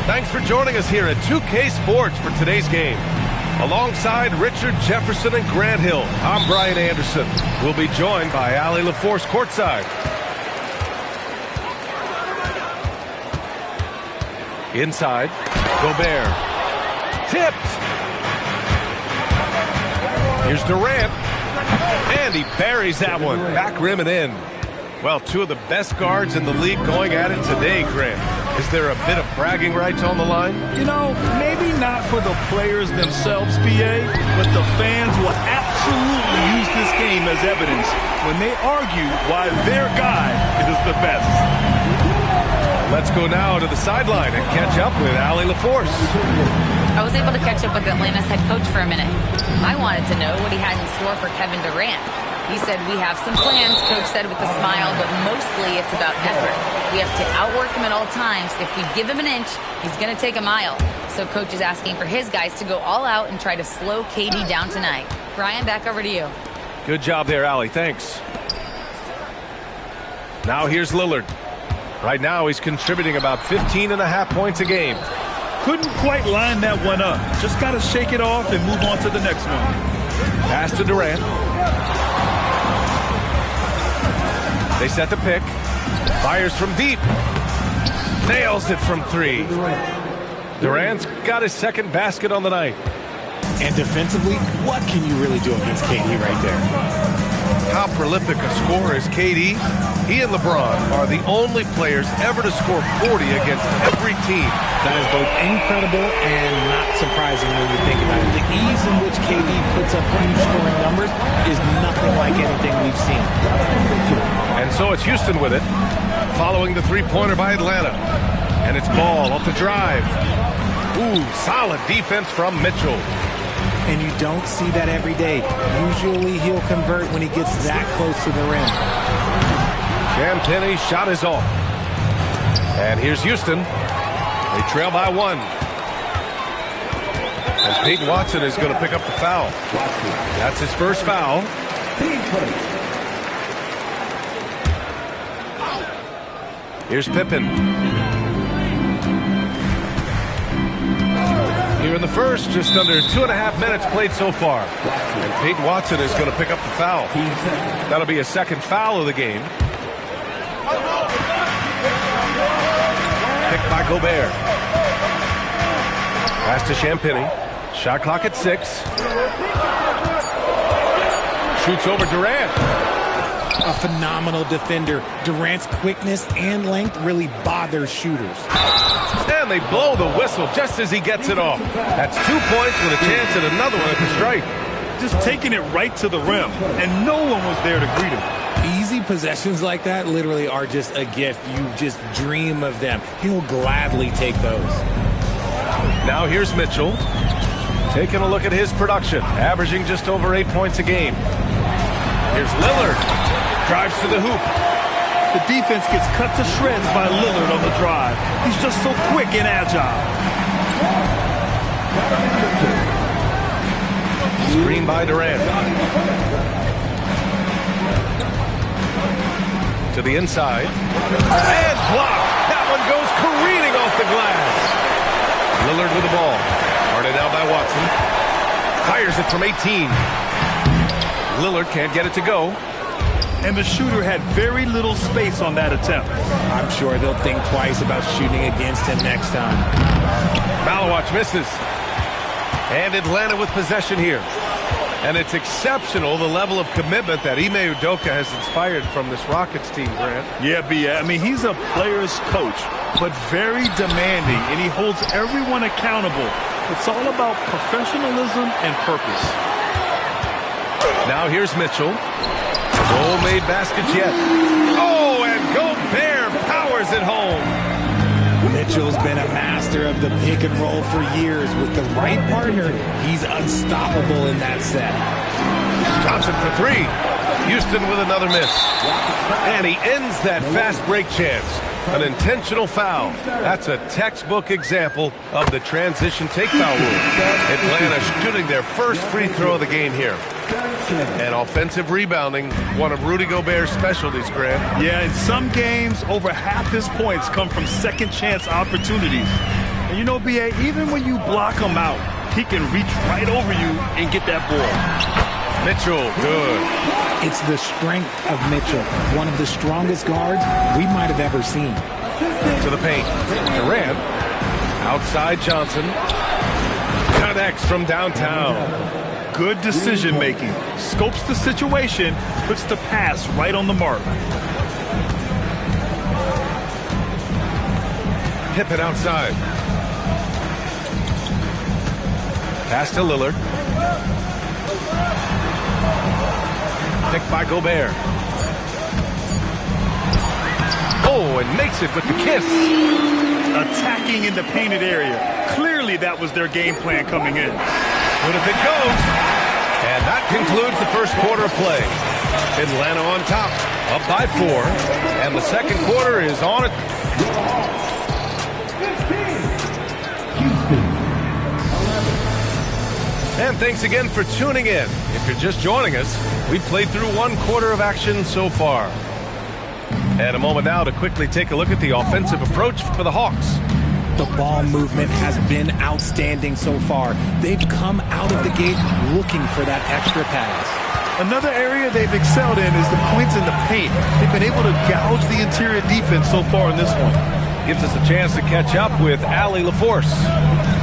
Thanks for joining us here at 2K Sports for today's game. Alongside Richard Jefferson and Grant Hill, I'm Brian Anderson. We'll be joined by Ali LaForce courtside. Inside, Gobert. Tipped. Here's Durant. And he buries that one. Back rim and in. Well, two of the best guards in the league going at it today, Grant. Is there a bit of bragging rights on the line? You know, maybe not for the players themselves, BA, but the fans will absolutely use this game as evidence when they argue why their guy is the best. Let's go now to the sideline and catch up with Ali LaForce. I was able to catch up with Atlanta's head coach for a minute. I wanted to know what he had in store for Kevin Durant. He said, we have some plans, Coach said with a smile, but mostly it's about effort. We have to outwork him at all times. If we give him an inch, he's going to take a mile. So Coach is asking for his guys to go all out and try to slow KD down tonight. Brian, back over to you. Good job there, Ali. Thanks. Now here's Lillard. Right now he's contributing about 15.5 points a game. Couldn't quite line that one up. Just got to shake it off and move on to the next one. Pass to Durant. They set the pick. Fires from deep. Nails it from three. Durant's got his second basket on the night. And defensively, what can you really do against KD right there? How prolific a scorer is KD? He and LeBron are the only players ever to score 40 against every team. That is both incredible and not surprising when you think about it. The ease in which KD puts up huge scoring numbers is nothing like anything we've seen. And so it's Houston with it, following the three-pointer by Atlanta. And it's Ball off the drive. Ooh, solid defense from Mitchell. And you don't see that every day. Usually he'll convert when he gets that close to the rim. Champagne's shot is off. And here's Houston. They trail by one. And Peyton Watson is going to pick up the foul. That's his first foul. Here's Pippen. Here in the first, just under 2.5 minutes played so far. And Peyton Watson is going to pick up the foul. That'll be a second foul of the game. Picked by Gobert. Pass to Champagnie. Shot clock at 6. Shoots over Durant. A phenomenal defender. Durant's quickness and length really bothers shooters. And they blow the whistle just as he gets it off. That's 2 points with a chance at another one at the strike. Just taking it right to the rim, and no one was there to greet him. Easy possessions like that literally are just a gift. You just dream of them. He'll gladly take those. Now here's Mitchell. Taking a look at his production, averaging just over 8 points a game. Here's Lillard. Drives to the hoop. The defense gets cut to shreds by Lillard on the drive. He's just so quick and agile. Screen by Durant. To the inside. And blocked. That one goes careening off the glass. Lillard with the ball. Guarded out by Watson. Fires it from 18. Lillard can't get it to go. And the shooter had very little space on that attempt. I'm sure they'll think twice about shooting against him next time. Malawatch misses. And Atlanta with possession here. And it's exceptional, the level of commitment that Ime Udoka has inspired from this Rockets team, Grant. Yeah, B.A. I mean, he's a player's coach, but very demanding, and he holds everyone accountable. It's all about professionalism and purpose. Now here's Mitchell. No made baskets yet. Oh, and Gobert powers it home. Mitchell's been a master of the pick and roll for years. With the right partner, he's unstoppable in that set. Johnson for three. Houston with another miss. And he ends that fast break chance. An intentional foul. That's a textbook example of the transition take foul rule. Atlanta shooting their first free throw of the game here. And offensive rebounding, one of Rudy Gobert's specialties, Grant. Yeah, in some games, over half his points come from second chance opportunities. And you know, B.A., even when you block him out, he can reach right over you and get that ball. Mitchell, good. It's the strength of Mitchell, one of the strongest guards we might have ever seen. To the paint. Durant. Outside Johnson. Connects from downtown. Good decision making. Scopes the situation, puts the pass right on the mark. Pippen outside. Pass to Lillard. Picked by Gobert. Oh, and makes it with the kiss. Attacking in the painted area. Clearly that was their game plan coming in. What if it goes? And that concludes the first quarter of play. Atlanta on top, up by 4. And the second quarter is on it. And thanks again for tuning in. If you're just joining us, we played through 1 quarter of action so far. And a moment now to quickly take a look at the offensive approach for the Hawks. The ball movement has been outstanding so far. They've come out of the gate looking for that extra pass. Another area they've excelled in is the points in the paint. They've been able to gouge the interior defense so far in this one. Gives us a chance to catch up with Allie LaForce.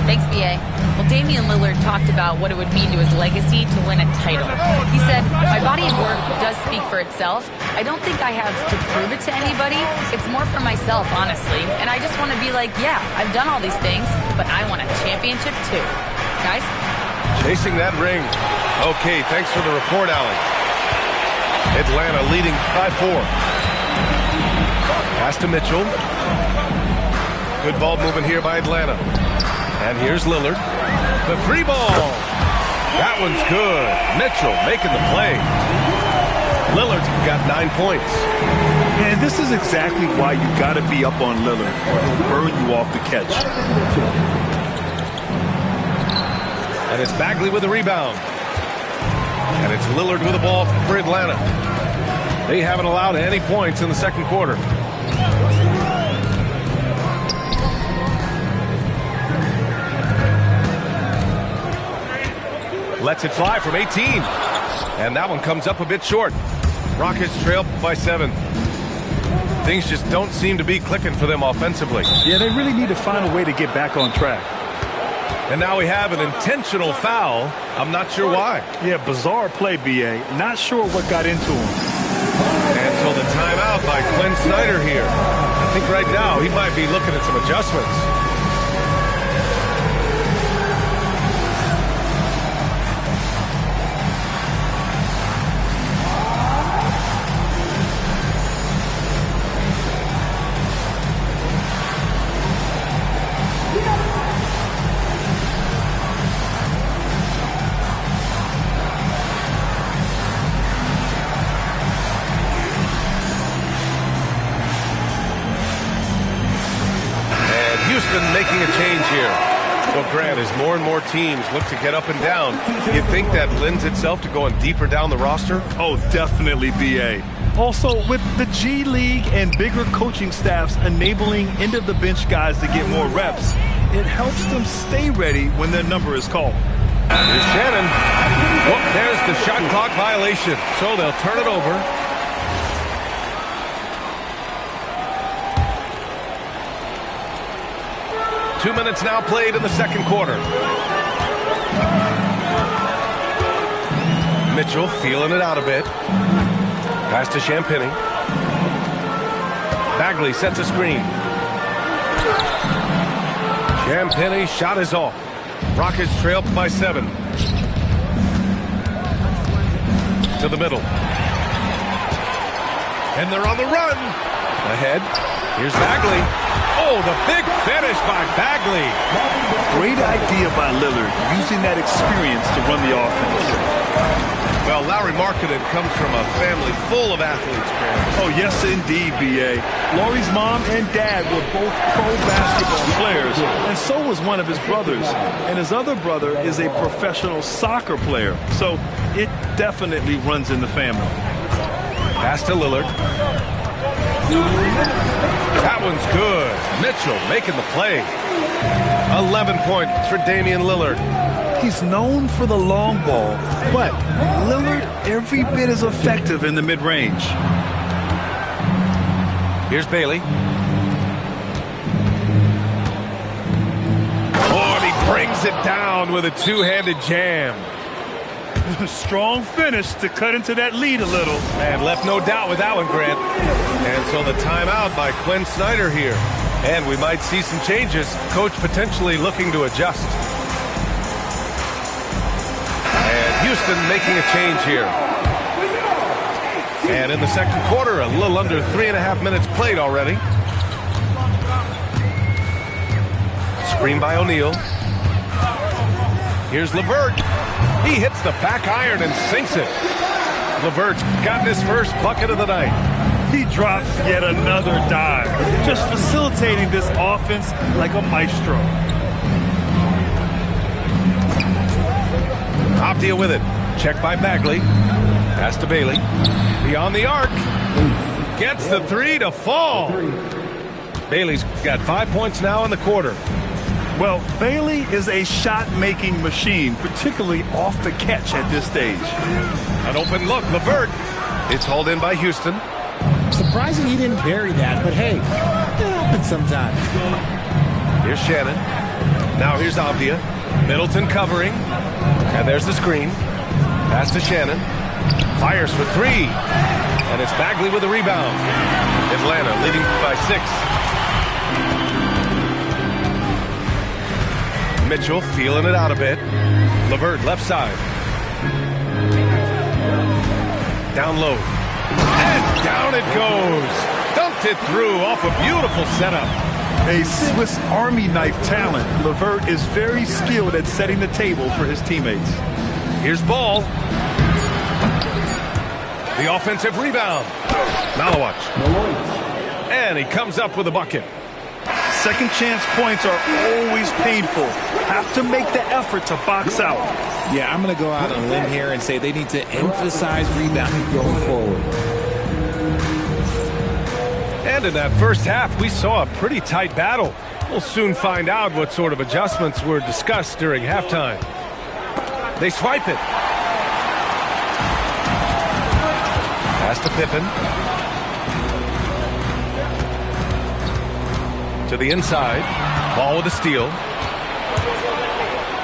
Thanks, B.A. Well, Damian Lillard talked about what it would mean to his legacy to win a title. He said, my body of work does speak for itself. I don't think I have to prove it to anybody. It's more for myself, honestly. And I just want to be like, yeah, I've done all these things, but I want a championship too. Guys? Chasing that ring. Okay, thanks for the report, Allie. Atlanta leading by 4. Pass to Mitchell. Good ball movement here by Atlanta. And here's Lillard. The 3 ball. That one's good. Mitchell making the play. Lillard's got 9 points. And this is exactly why you got to be up on Lillard, or he'll burn you off the catch. And it's Bagley with the rebound. And it's Lillard with the ball for Atlanta. They haven't allowed any points in the second quarter. Lets it fly from 18. And that one comes up a bit short. Rockets trail by 7. Things just don't seem to be clicking for them offensively. Yeah, they really need to find a way to get back on track. And now we have an intentional foul. I'm not sure why. Yeah, bizarre play, B.A. Not sure what got into him. And so the timeout by Quinn Snyder here. I think right now he might be looking at some adjustments. Making a change here. So, Grant, as more and more teams look to get up and down, you think that lends itself to going deeper down the roster? Oh, definitely, B.A. Also, with the G League and bigger coaching staffs enabling end-of-the-bench guys to get more reps, it helps them stay ready when their number is called. Here's Shannon. Oh, there's the shot clock violation. So they'll turn it over. Two minutes now played in the second quarter. Mitchell feeling it out a bit. Pass to Champagny. Bagley sets a screen. Champagny shot is off. Rockets trail by 7. To the middle. And they're on the run. Ahead. Here's Bagley. Oh, the big finish by Bagley. Great idea by Lillard, using that experience to run the offense. Well, Larry Markkinen comes from a family full of athletes, Grant. Oh, yes, indeed, B.A. Laurie's mom and dad were both pro basketball players, and so was one of his brothers. And his other brother is a professional soccer player, so it definitely runs in the family. Pass to Lillard. That one's good. Mitchell making the play. 11 points for Damian Lillard. He's known for the long ball, but Lillard every bit as effective in the mid-range. Here's Bailey. Oh, and he brings it down with a two-handed jam. Strong finish to cut into that lead a little. And left no doubt with that one, Grant. And so the timeout by Quinn Snyder here. And we might see some changes. Coach potentially looking to adjust. And Houston making a change here. And in the second quarter, a little under 3.5 minutes played already. Screen by O'Neal. Here's LeVert. He hits the back iron and sinks it. LeVert's gotten his first bucket of the night. He drops yet another dive, just facilitating this offense like a maestro. Avdia with it. Check by Bagley. Pass to Bailey. Beyond the arc. Gets the three to fall. Bailey's got 5 points now in the quarter. Well, Bailey is a shot-making machine, particularly off the catch at this stage. An open look. LeVert. It's hauled in by Houston. Surprising he didn't bury that, but hey, it happens sometimes. Here's Shannon. Now here's Avdia. Middleton covering. And there's the screen. Pass to Shannon. Fires for three. And it's Bagley with the rebound. Atlanta leading by 6. Mitchell feeling it out a bit. LeVert left side. Down low. And down it goes. Dumped it through off a beautiful setup. A Swiss Army knife talent. LeVert is very skilled at setting the table for his teammates. Here's Ball. The offensive rebound. Malawach. And he comes up with a bucket. Second chance points are always painful. Have to make the effort to box out. Yeah, I'm going to go out on a limb here and say they need to emphasize rebounding going forward. And in that first half, we saw a pretty tight battle. We'll soon find out what sort of adjustments were discussed during halftime. They swipe it. Pass to Pippen. To the inside. Ball with a steal.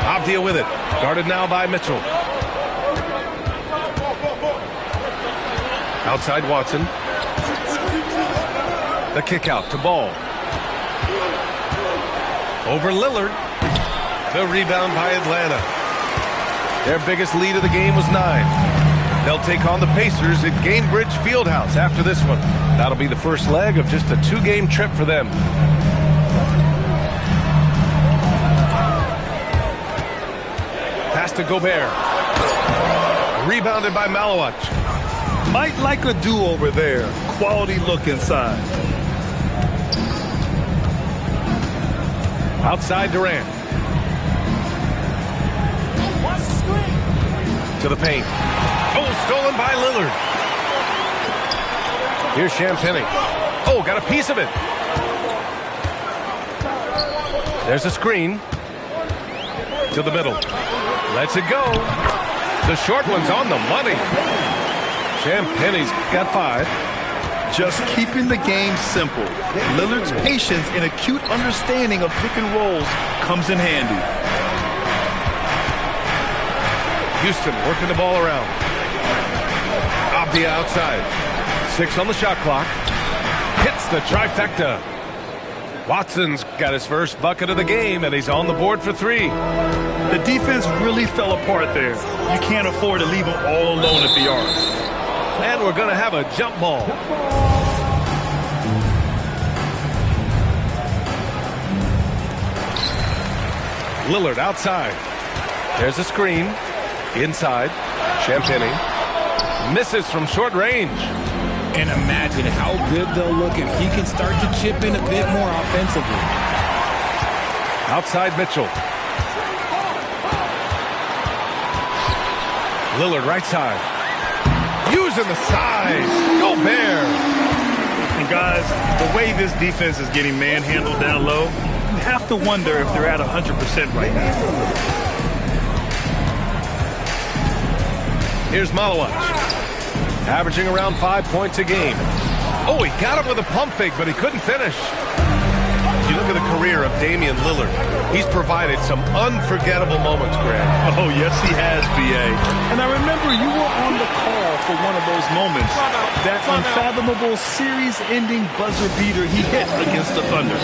Avdia with it. Guarded now by Mitchell. Outside Watson. The kick out to Ball. Over Lillard. The rebound by Atlanta. Their biggest lead of the game was 9. They'll take on the Pacers at Gainbridge Fieldhouse after this one. That'll be the first leg of just a 2-game trip for them. Pass to Gobert. Rebounded by Malawach. Might like a do-over there. Quality look inside. Outside Durant. To the paint. Oh, stolen by Lillard. Here's Champagny. Oh, got a piece of it. There's a screen. To the middle. Lets it go. The short one's on the money. Champagny's got 5. Just keeping the game simple. Lillard's patience and acute understanding of pick and rolls comes in handy. Houston working the ball around. Avdia outside. 6 on the shot clock. Hits the trifecta. Watson's got his first bucket of the game, and he's on the board for 3. The defense really fell apart there. You can't afford to leave them all alone at the arc. And we're going to have a jump ball. Lillard outside. There's a screen. Inside. Champagny. Misses from short range. And imagine how good they'll look if he can start to chip in a bit more offensively. Outside Mitchell. Lillard right side. Using the size. Gobert. And guys, the way this defense is getting manhandled down low, wouldn't have to wonder if they're at 100% right now. Here's Malawach, averaging around 5 points a game. Oh, he got him with a pump fake, but he couldn't finish. You look at the career of Damian Lillard. He's provided some unforgettable moments, Greg. Oh, yes, he has, B.A. And I remember you were on the call for one of those moments. That unfathomable series-ending buzzer beater he hit against the Thunder.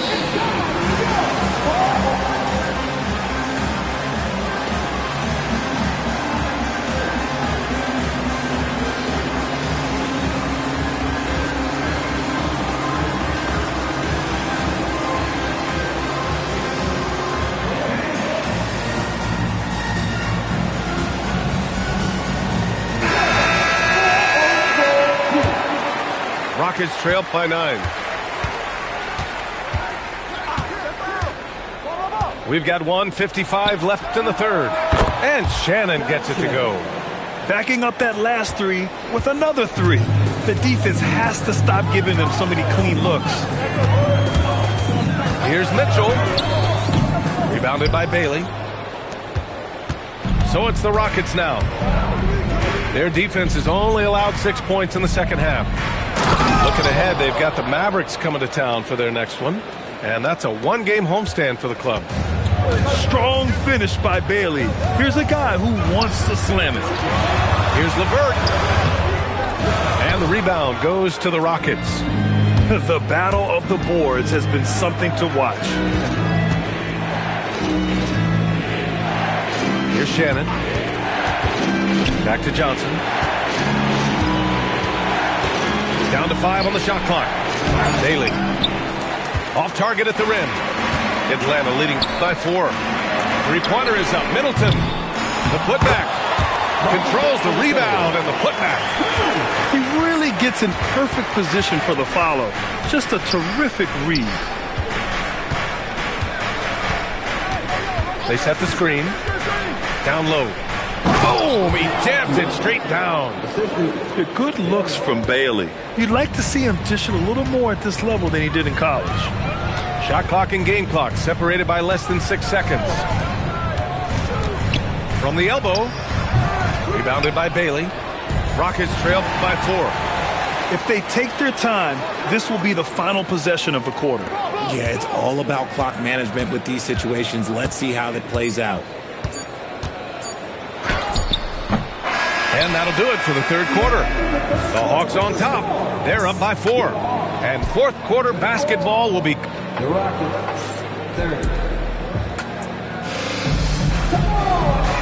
Rockets trail by 9. We've got 1:55 left in the third. And Shannon gets it to go. Backing up that last three with another three. The defense has to stop giving them so many clean looks. Here's Mitchell. Rebounded by Bailey. So it's the Rockets now. Their defense has only allowed 6 points in the second half. Looking ahead, they've got the Mavericks coming to town for their next one. And that's a one-game homestand for the club. Strong finish by Bailey. Here's a guy who wants to slam it. Here's LeVert. And the rebound goes to the Rockets. The battle of the boards has been something to watch. Here's Shannon. Back to Johnson. Down to 5 on the shot clock. Bailey. Off target at the rim. Atlanta leading by 4. Three-pointer is up. Middleton. The putback. Controls the rebound and the putback. He really gets in perfect position for the follow. Just a terrific read. They set the screen. Down low. Boom! He jams it straight down. Good looks from Bailey. You'd like to see him dish it a little more at this level than he did in college. Shot clock and game clock separated by less than 6 seconds. From the elbow. Rebounded by Bailey. Rockets trail by 4. If they take their time, this will be the final possession of the quarter. Yeah, it's all about clock management with these situations. Let's see how that plays out. And that'll do it for the third quarter. The Hawks on top. They're up by 4. And fourth quarter basketball will be... The Rockets, 30.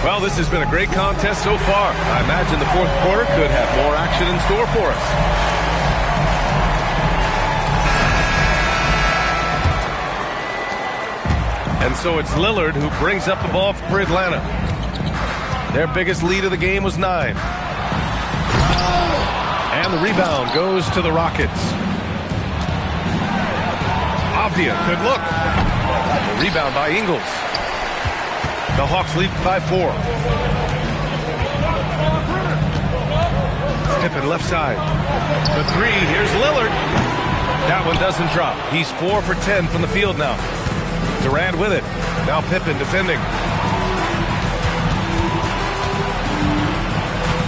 Well, this has been a great contest so far. I imagine the fourth quarter could have more action in store for us. And so it's Lillard who brings up the ball for Atlanta. Their biggest lead of the game was 9. And the rebound goes to the Rockets. Avdia, good look. The rebound by Ingles. The Hawks lead by 4. Pippen left side. The 3, here's Lillard. That one doesn't drop. He's 4 for 10 from the field now. Durant with it. Now Pippen defending.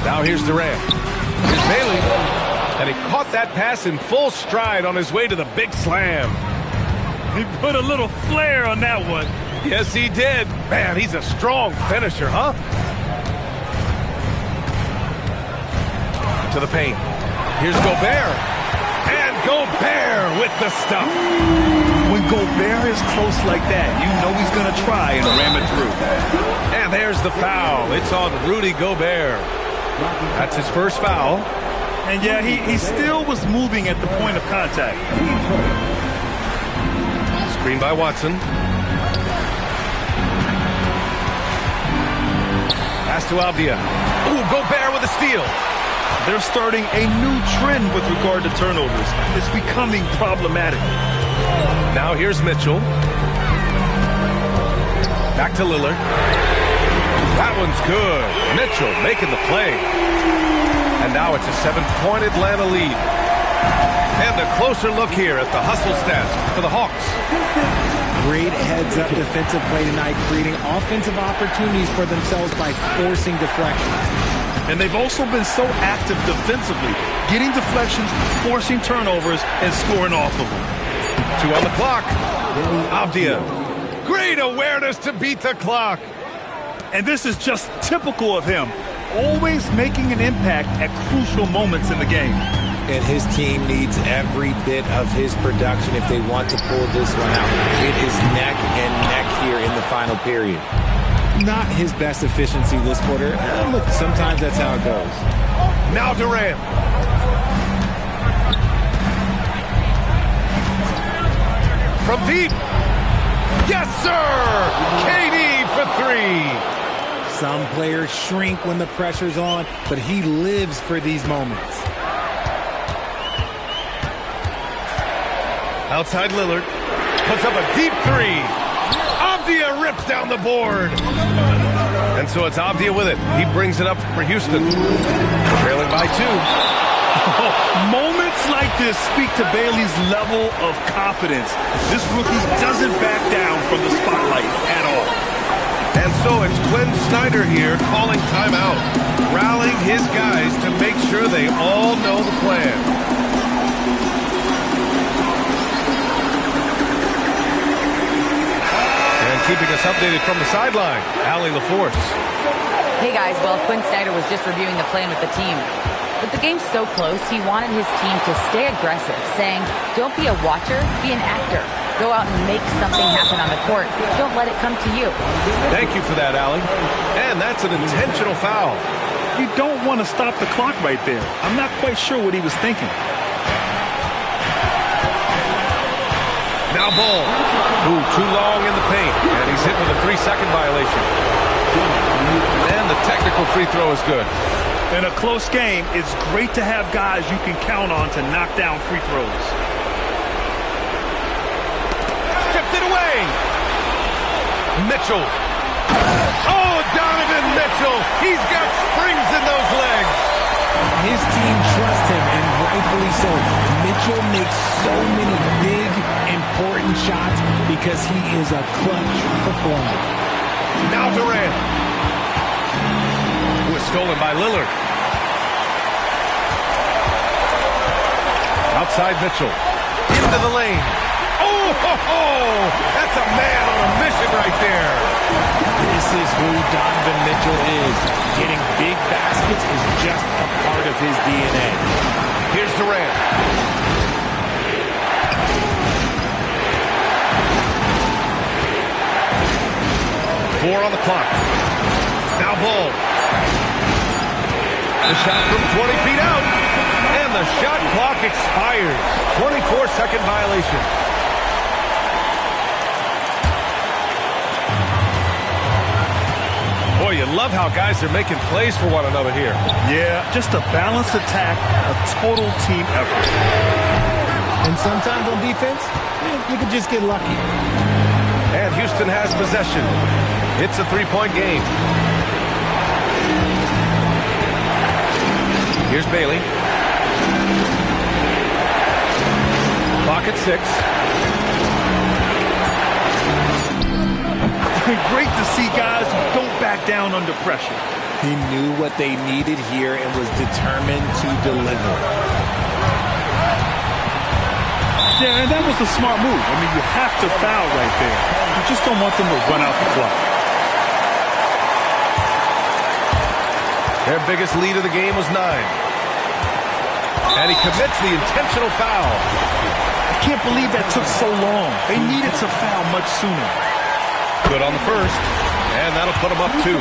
Now here's Durant. Here's Bailey. And he caught that pass in full stride on his way to the big slam. He put a little flair on that one. Yes, he did. Man, he's a strong finisher, huh? To the paint. Here's Gobert. And Gobert with the stuff. When Gobert is close like that, you know he's going to try and ram it through. And there's the foul. It's on Rudy Gobert. That's his first foul. And yeah, he still was moving at the point of contact. Screen by Watson. Pass to Avdia. Ooh, Gobert with a steal. They're starting a new trend with regard to turnovers. It's becoming problematic. Now here's Mitchell. Back to Lillard. That one's good. Mitchell making the play. And now it's a 7-point Atlanta lead. And a closer look here at the hustle stats for the Hawks. Great heads-up defensive play tonight, creating offensive opportunities for themselves by forcing deflections. And they've also been so active defensively, getting deflections, forcing turnovers, and scoring off of them. 2 on the clock. Avdia. Great awareness to beat the clock. And this is just typical of him, always making an impact at crucial moments in the game. And his team needs every bit of his production if they want to pull this one out. It is neck and neck here in the final period. Not his best efficiency this quarter. Look, sometimes that's how it goes. Now Durant. From deep. Yes, sir! KD for 3. Some players shrink when the pressure's on, but he lives for these moments. Outside Lillard. Puts up a deep 3. Avdia rips down the board. And so it's Avdia with it. He brings it up for Houston. Trailing by 2. Moments like this speak to Bailey's level of confidence. This rookie doesn't back down from the spotlight at all. And so it's Quinn Snyder here calling timeout, rallying his guys to make sure they all know the plan. And keeping us updated from the sideline, Allie LaForce. Hey guys, well, Quinn Snyder was just reviewing the plan with the team. With the game so close, he wanted his team to stay aggressive, saying, don't be a watcher, be an actor. Go out and make something happen on the court. Don't let it come to you. Thank you for that, Allie. And that's an intentional foul. You don't want to stop the clock right there. I'm not quite sure what he was thinking. Now Ball. Ooh, too long in the paint. And he's hit with a 3-second violation. And the technical free throw is good. In a close game, it's great to have guys you can count on to knock down free throws. Stripped it away. Mitchell. Oh, Donovan Mitchell. He's got springs in those legs. His team trusts him, and rightfully so. Mitchell makes so many big, important shots because he is a clutch performer. Now Durant. Who is stolen by Lillard. Outside Mitchell. Into the lane. Oh, ho, ho! That's a man on a mission right there. This is who Donovan Mitchell is. Getting big baskets is just a part of his DNA. Here's Durant. Four on the clock. Now Ball. The shot from 20 feet out. And the shot clock expires. 24-second violation. Boy, you love how guys are making plays for one another here. Yeah, just a balanced attack, a total team effort. And sometimes on defense, you can just get lucky. And Houston has possession. It's a 3-point game. Here's Bailey. Clock at 6. Great to see guys who don't back down under pressure. He knew what they needed here and was determined to deliver. Yeah, and that was a smart move. I mean, you have to foul right there. You just don't want them to run out the clock. Their biggest lead of the game was 9. And he commits the intentional foul. I can't believe that took so long. They needed to foul much sooner. Good on the first, and that'll put him up 2.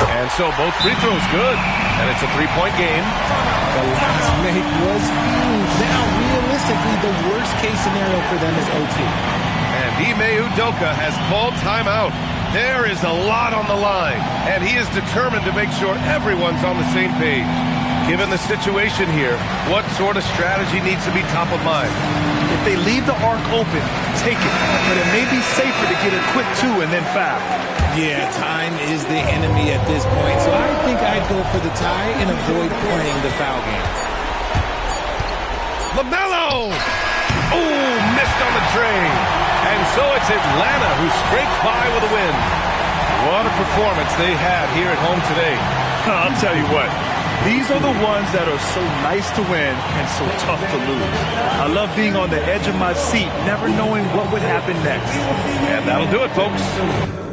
And so both free throws good, and it's a 3-point game. The last make was huge. Now, realistically, the worst-case scenario for them is OT. And Ime Udoka has called timeout. There is a lot on the line, and he is determined to make sure everyone's on the same page. Given the situation here, what sort of strategy needs to be top of mind? If they leave the arc open, take it. But it may be safer to get a quick 2 and then foul. Yeah, time is the enemy at this point, so I think I'd go for the tie and avoid playing the foul game. LaMelo! Oh, missed on the train. And so it's Atlanta who scrapes by with a win. What a performance they had here at home today. I'll tell you what. These are the ones that are so nice to win and so tough to lose. I love being on the edge of my seat, never knowing what would happen next. And that'll do it, folks.